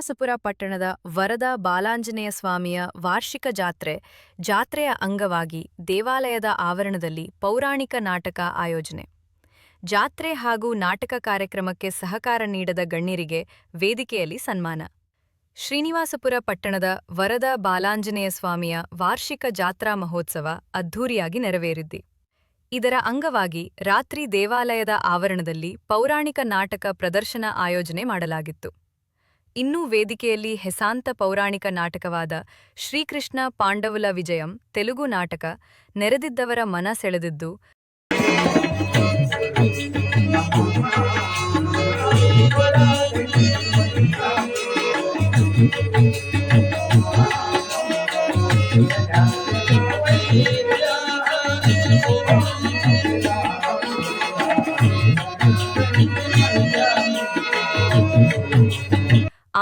ಶ್ರೀನಿವಾಸಪುರ ಪಟ್ಟಣದ ವರದ ಬಾಲಾಂಜನೇಯ ಸ್ವಾಮಿಯ ವಾರ್ಷಿಕ ಜಾತ್ರೆಯ ಅಂಗವಾಗಿ ದೇವಾಲಯದ ಆವರಣದಲ್ಲಿ ಪೌರಾಣಿಕ ನಾಟಕ ಆಯೋಜನೆ. ಜಾತ್ರೆ ಹಾಗೂ ನಾಟಕ ಕಾರ್ಯಕ್ರಮಕ್ಕೆ ಸಹಕಾರ ನೀಡದ ಗಣ್ಯರಿಗೆ ವೇದಿಕೆಯಲ್ಲಿ ಸನ್ಮಾನ. ಶ್ರೀನಿವಾಸಪುರ ಪಟ್ಟಣದ ವರದ ಬಾಲಾಂಜನೇಯ ಸ್ವಾಮಿಯ ವಾರ್ಷಿಕ ಜಾತ್ರಾ ಮಹೋತ್ಸವ ಅದ್ಧೂರಿಯಾಗಿ ನೆರವೇರಿದ್ದು. ಇದರ ಅಂಗವಾಗಿ ರಾತ್ರಿ ದೇವಾಲಯದ ಆವರಣದಲ್ಲಿ ಪೌರಾಣಿಕ ನಾಟಕ ಪ್ರದರ್ಶನ ಆಯೋಜನೆ ಮಾಡಲಾಗಿತ್ತು. ಇನ್ನೂ ವೇದಿಕೆಯಲ್ಲಿ ಹೆಸಾಂತ ಪೌರಾಣಿಕ ನಾಟಕವಾದ ಶ್ರೀಕೃಷ್ಣ ಪಾಂಡವುಲ ವಿಜಯಂ ತೆಲುಗು ನಾಟಕ ನೆರೆದಿದ್ದವರ ಮನ ಸೆಳೆದಿದ್ದು.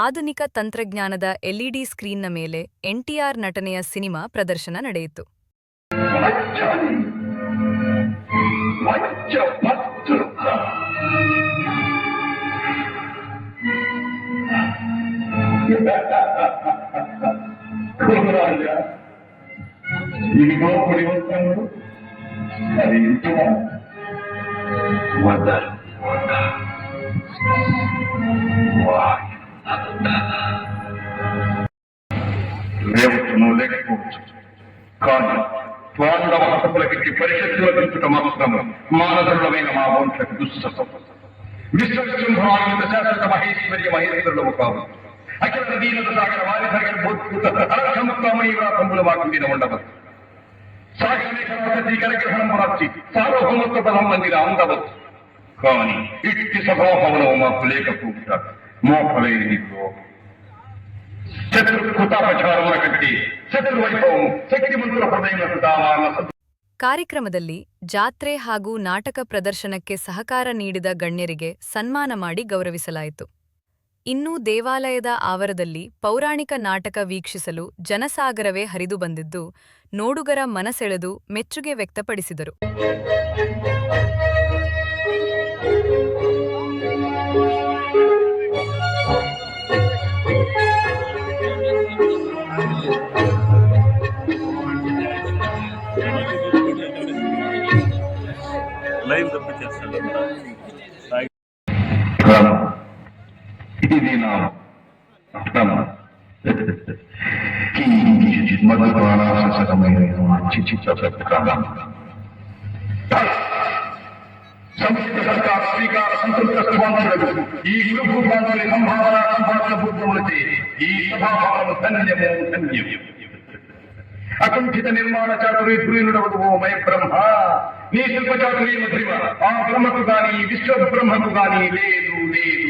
ಆಧುನಿಕ ತಂತ್ರಜ್ಞಾನದ ಎಲ್ಇಡಿ ಸ್ಕ್ರೀನ್ನ ಮೇಲೆ ಎನ್ಟಿಆರ್ ನಟನೆಯ ಸಿನಿಮಾ ಪ್ರದರ್ಶನ ನಡೆಯಿತು. రేవత్తును లేకపోవచ్చు, కానీ పాండవ హతములకి పరిషత్తుల దించుట మాత్రము మానదులమైన మా వంశకు దుస్సహం. విశ్వశృంభాయుత శాశ్వత మహేశ్వర్య మహేశ్వరులము కావు. అఖిల నదీనద సాగర వారిధగర భూత్కృత అరక్షముక్తమై వ్రాతంబుల వాకుండిన ఉండవచ్చు. సాగరలేఖనాథీ కరగ్రహణము రాచి సార్వభౌమత్వ పదం మందిర అందవచ్చు. కానీ ఇట్టి సభాభవనము మాకు లేకపోవుట మోపలేని ద్రోహం. ಕಾರ್ಯಕ್ರಮದಲ್ಲಿ ಜಾತ್ರೆ ಹಾಗೂ ನಾಟಕ ಪ್ರದರ್ಶನಕ್ಕೆ ಸಹಕಾರ ನೀಡಿದ ಗಣ್ಯರಿಗೆ ಸನ್ಮಾನ ಮಾಡಿ ಗೌರವಿಸಲಾಯಿತು. ಇನ್ನೂ ದೇವಾಲಯದ ಆವರಣದಲ್ಲಿ ಪೌರಾಣಿಕ ನಾಟಕ ವೀಕ್ಷಿಸಲು ಜನಸಾಗರವೇ ಹರಿದು ಬಂದಿದ್ದು, ನೋಡುಗರ ಮನಸೆಳೆದು ಮೆಚ್ಚುಗೆ ವ್ಯಕ್ತಪಡಿಸಿದರು. ఇది నా అర్థమ మధుపానాశకమైన సంస్కృత సర్కార స్వీకార సంతృప్త స్వాంతులకు ఈ గురుభూపాంతుని సంభావన సంభాషణ పూర్వములచే ఈ సభాభావము ధన్యము ధన్యము. అకుంఠిత నిర్మాణ చాతురీ ధురీనుడవదు ఓ మయ బ్రహ్మ, నీ శిల్పచాతురీ మధ్రిమ ఆ బ్రహ్మకు గాని విశ్వ బ్రహ్మకు గాని లేదు లేదు.